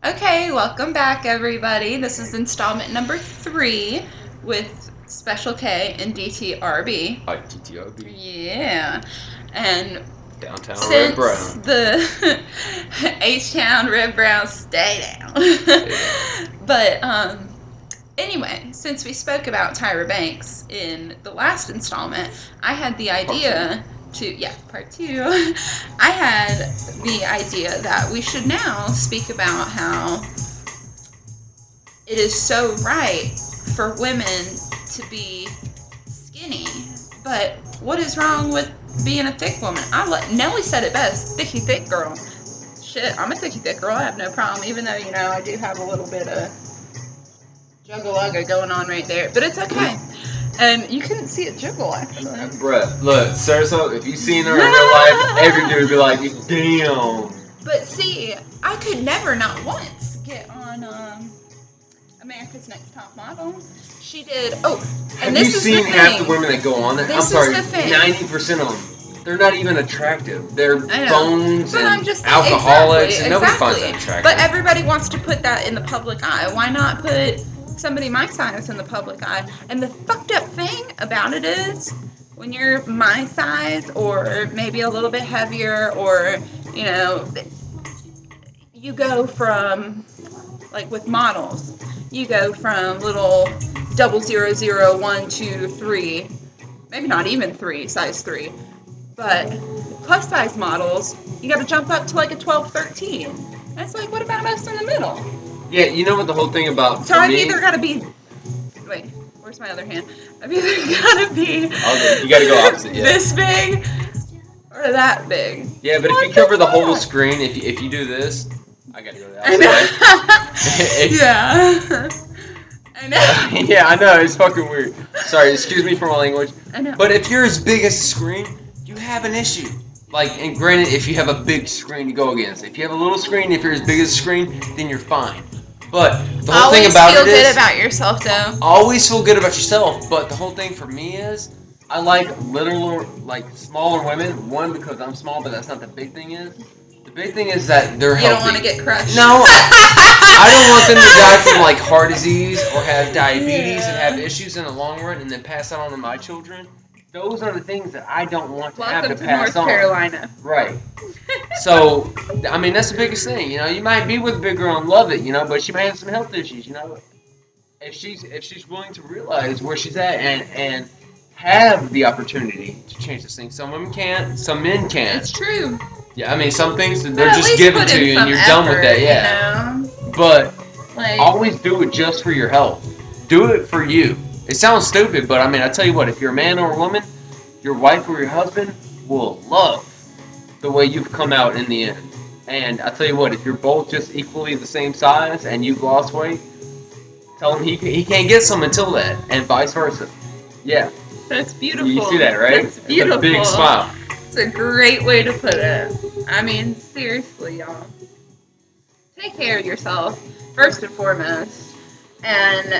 Okay, welcome back, everybody. This is installment number 3 with Special K and DTRB. Hi, TTRB. Yeah. And Downtown Red since Brown. the H-Town Red Brown stay down. But anyway, since we spoke about Tyra Banks in the last installment, I had the idea part 2. I had the idea that we should now speak about how it is so right for women to be skinny. But what is wrong with being a thick woman? Nelly said it best, thicky thick girl. Shit, I'm a thicky thick girl. I have no problem, even though, I do have a little bit of juggle-lugga going on right there. But it's okay. And you couldn't see it jiggle, actually. Bruh, look, Sarasota, if you seen her in real life, every dude would be like, damn. But see, I could never, not once, get on America's Next Top Model. She did. Oh, and Have this you is seen the half thing. the women that go on that? This I'm sorry, is the thing. 90% of them, they're not even attractive. They're I know. bones But and I'm just alcoholics, and nobody exactly. finds that attractive. But everybody wants to put that in the public eye. Why not put somebody my size in the public eye? And the fucked up thing about it is, when you're my size, or maybe a little bit heavier, or, you go from, like with models, you go from little 00012 3, maybe not even 3, size 3, but plus size models, you got to jump up to like a 12, 13. That's like, what about us in the middle? Yeah, you know what the whole thing about So for I've me, either got to be, wait, where's my other hand? I've either got to be okay, you gotta go opposite, yeah. this big or that big. Yeah, but What if you cover the fuck? whole screen, if you do this, I gotta go the I opposite way. know. Yeah. I know. Yeah, I know, it's fucking weird. Sorry, excuse me for my language. I know. But if you're as big as the screen, you have an issue. Like, and granted, if you have a big screen to go against. If you have a little screen, if you're as big as the screen, then you're fine. But the whole Always thing about feel it good is, about yourself, though. always feel good about yourself. But the whole thing for me is, I like smaller women. One, because I'm small, but that's not the big thing is. The big thing is that they're You healthy. don't want to get crushed. No, I don't want them to die from like heart disease or have diabetes and have issues in the long run and then pass that on to my children. Those are the things that I don't want to have Welcome to to pass North on. Carolina. Right. So, I mean, that's the biggest thing. You might be with a big girl and love it, but she may have some health issues. If she's willing to realize where she's at and have the opportunity to change this thing. Some women can't, some men can't. It's true. Yeah, I mean, some things But they're at just least given put to in you and some you're done with effort, that. Yeah. You know? But Like, always do it just for your health. Do it for you. It sounds stupid, but I mean, I tell you what, if you're a man or a woman, your wife or your husband will love the way you've come out in the end. And I tell you what, if you're both just equally the same size and you've lost weight, tell him he can't get some until that, and vice versa. Yeah. that's beautiful. You see that, right? That's beautiful. It's a big smile. It's a great way to put it. I mean, seriously, y'all. Take care of yourself, first and foremost. And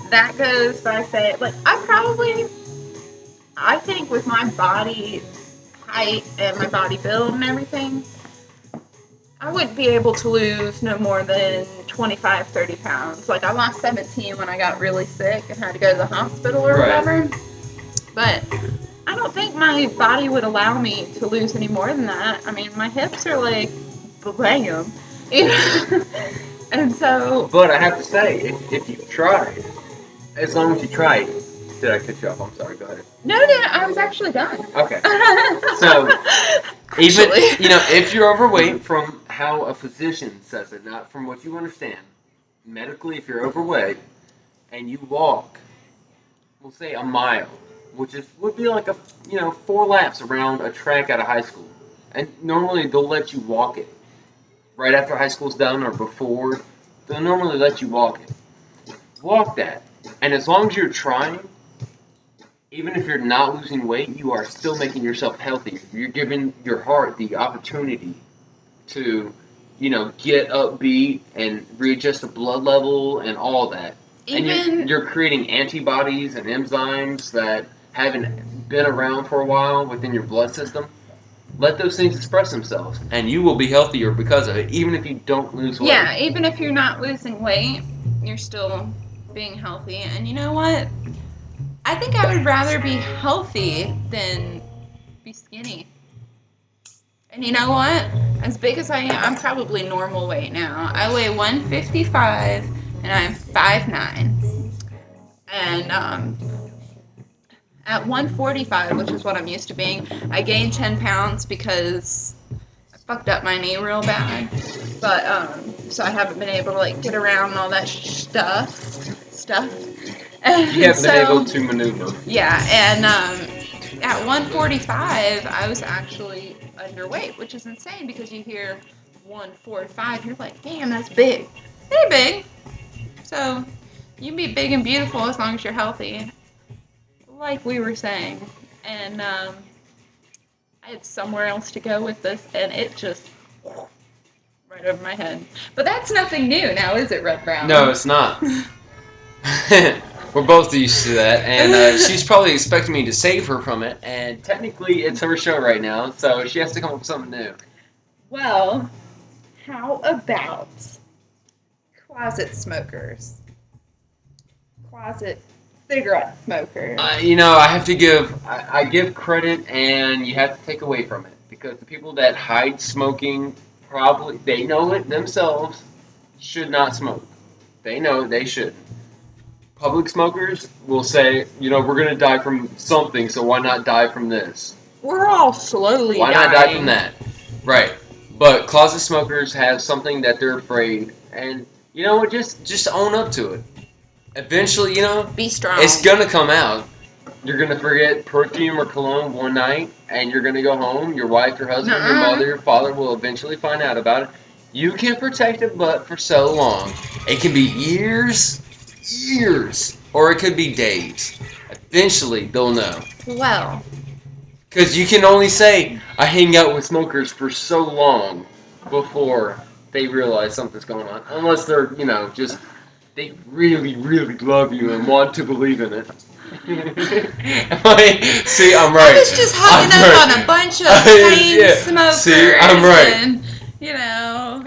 that goes by saying, like, I think with my body height and my body build and everything, I wouldn't be able to lose no more than 25, 30 pounds. Like, I lost 17 when I got really sick and had to go to the hospital or Right. whatever. But I don't think my body would allow me to lose any more than that. I mean, my hips are like, bam. And so, But I have to say, if you've tried, as long as you tried, did I cut you off? I'm sorry. Go ahead. no, I was actually done. Okay. So, even Actually. if you're overweight, from how a physician says it, not from what you understand, medically, if you're overweight and you walk, we'll say a mile, which would be like 4 laps around a track at a high school, and normally they'll let you walk it right after high school's done or before. They'll normally let you walk it. Walk that, and as long as you're trying. Even if you're not losing weight, you are still making yourself healthy. You're giving your heart the opportunity to, get upbeat and readjust the blood level and all that. And you're creating antibodies and enzymes that haven't been around for a while within your blood system. Let those things express themselves, and you will be healthier because of it, even if you don't lose weight. Yeah, even if you're not losing weight, you're still being healthy. And you know what? I think I would rather be healthy than be skinny. And you know what? As big as I am, I'm probably normal weight now. I weigh 155 and I'm 5'9". And at 145, which is what I'm used to being, I gained 10 pounds because I fucked up my knee real bad. But so I haven't been able to like get around and all that stuff. And You haven't been able to maneuver. Yeah, and at 145, I was actually underweight, which is insane because you hear 145, you're like, damn, that's big. Pretty big. So you can be big and beautiful as long as you're healthy, like we were saying. And I had somewhere else to go with this, and it just right over my head. But that's nothing new now, is it, Red Brown? No, it's not. We're both used to that, and she's probably expecting me to save her from it. And technically, it's her show right now, so she has to come up with something new. Well, how about closet smokers? Closet cigarette smokers. You know, I have to give. I give credit, and you have to take away from it, because the people that hide smoking, probably, they know it themselves, should not smoke. They know they should. Public smokers will say, you know, we're going to die from something, so why not die from this? We're all slowly Why dying. not die from that? Right. But closet smokers have something that they're afraid, and you know what? Just own up to it. Eventually, you know, Be strong. it's gonna come out. You're gonna forget perfume or cologne one night, and you're gonna go home. Your wife, your husband, your Nuh-uh. mother, your father will eventually find out about it. You can protect it, but for so long. It can be years, or it could be days. Eventually, they'll know. Well, Because you can only say, I hang out with smokers for so long before they realize something's going on. Unless they're, you know, just, they really, really love you and want to believe in it. See, I'm right. I was just hanging I'm up right. on a bunch of plain Yeah. smokers. See, I'm right. And, you know,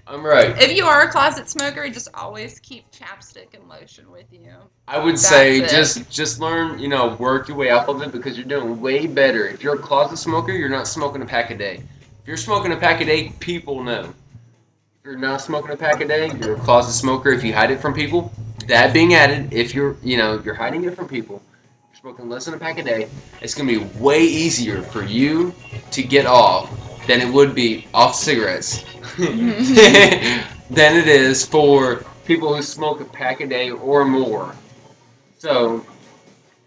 I'm right. if you are a closet smoker, just always keep chapstick and lotion with you. I would That's say it. just learn, you know, Work your way off of it, because you're doing way better. If you're a closet smoker, you're not smoking a pack a day. if you're smoking a pack a day, people know. If you're not smoking a pack a day, You're a closet smoker if you hide it from people. That being added, if you're, you know, you're hiding it from people. You're smoking less than a pack a day. it's gonna be way easier for you to get off than it would be off cigarettes than it is for. People who smoke a pack a day or more. So,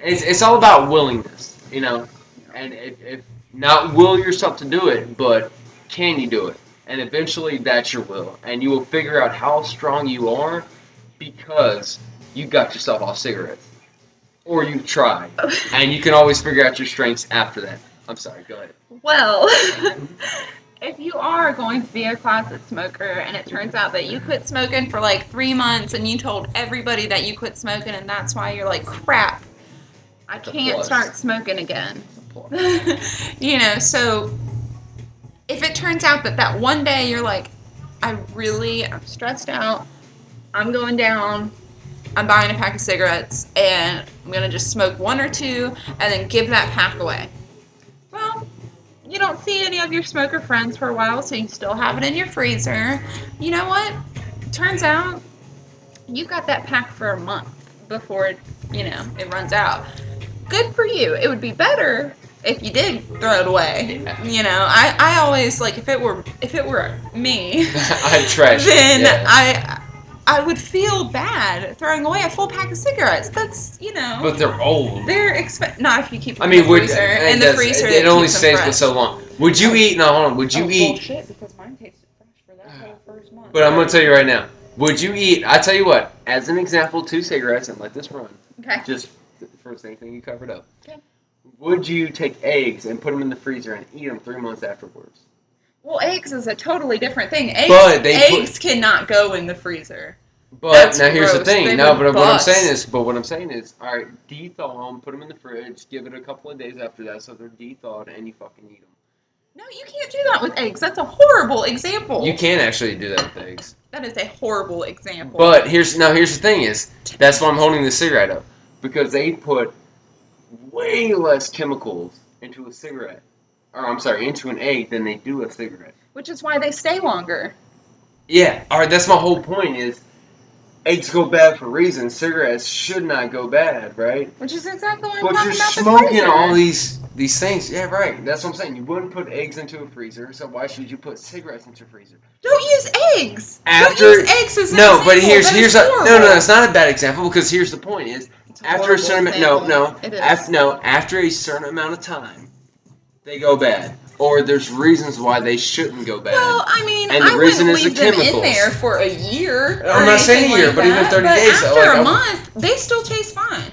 It's all about willingness, you know, and if not will yourself to do it, but can you do it? And eventually that's your will. And you will figure out how strong you are because you got yourself off cigarettes. Or you've tried. and you can always figure out your strengths after that. I'm sorry, go ahead. Well, if you are going to be a closet smoker and it turns out that you quit smoking for like 3 months and you told everybody that you quit smoking and that's why you're like, crap, I can't Applause. start smoking again. You know, so if it turns out that one day you're like, I'm stressed out, I'm going down, I'm buying a pack of cigarettes, and I'm going to just smoke 1 or 2 and then give that pack away. Well, you don't see any of your smoker friends for a while, so you still have it in your freezer. You know what? Turns out you got that pack for a month before it runs out. Good for you. It would be better if you did throw it away. Yeah. You know, I always like if it were me, I'd trash it, then yeah. I would feel bad throwing away a full pack of cigarettes. That's But they're old. they're not if you keep them I mean, in the freezer. In the freezer, it only keeps them stays for fresh. so long. Would you eat? No, hold on. Would you eat? Bullshit, because mine tasted fresh for that whole first month. But I'm gonna tell you right now. Would you eat? I tell you what. As an example, 2 cigarettes and let this run. Okay. Just for the same thing you covered up. Okay. Would you take eggs and put them in the freezer and eat them 3 months afterwards? Well, eggs is a totally different thing. Eggs, But they eggs cannot go in the freezer. But That's now here's the gross. thing. They No, would but what I'm bust. saying is, What I'm saying is, all right, de-thaw them, put them in the fridge, give it a couple of days after that so they're de-thawed, and you fucking eat them. No, you can't do that with eggs. That's a horrible example. You can actually do that with eggs. That is a horrible example. But here's the thing is, that's why I'm holding the cigarette up. Because they put way less chemicals into a cigarette. Or, I'm sorry, into an egg than they do a cigarette. Which is why they stay longer. Yeah, alright, that's my whole point is, eggs go bad for reasons. Cigarettes should not go bad, right? Which is exactly what I'm But talking you're about smoking the freezer. all these things. Yeah, right. That's what I'm saying. You wouldn't put eggs into a freezer, so why should you put cigarettes into a freezer? Don't use eggs. After Don't use eggs as an no, example. but here's That is no, horrible. it's not a bad example because here's the point is It's a after a certain horrible example. It is. after a certain amount of time, they go bad, or there's reasons why they shouldn't go bad. Well, I mean, And the I reason wouldn't is the leave them in chemicals. there for a year. I'm or not saying anything a year, like but even that, 30 but days, After like, a I'm- month, they still taste fine.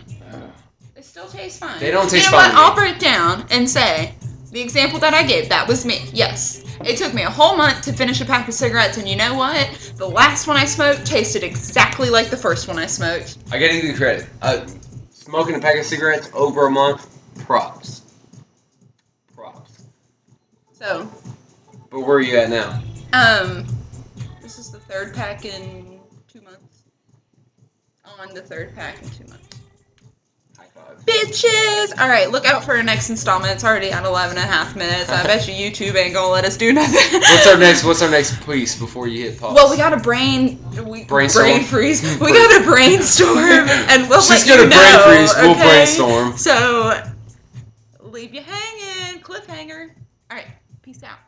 They still taste fine. They don't taste you know fine what? to me. I'll break down and say the example that I gave. That was me. Yes, it took me a whole month to finish a pack of cigarettes, and you know what? The last one I smoked tasted exactly like the first one I smoked. I gotta give you credit. Smoking a pack of cigarettes over a month, props. So, But where are you at now? this is the third pack in 2 months. On the third pack in 2 months. High five. Bitches! Alright, look out for our next installment. It's already at 11 and a half minutes. I bet you YouTube ain't gonna let us do nothing. What's our next piece before you hit pause? Well, we got a brain Brainstorm. freeze. We got a brainstorm, and we'll She's let you gonna know. brain freeze. We'll okay? brainstorm. So, leave you hanging. Cliffhanger. Alright, peace out.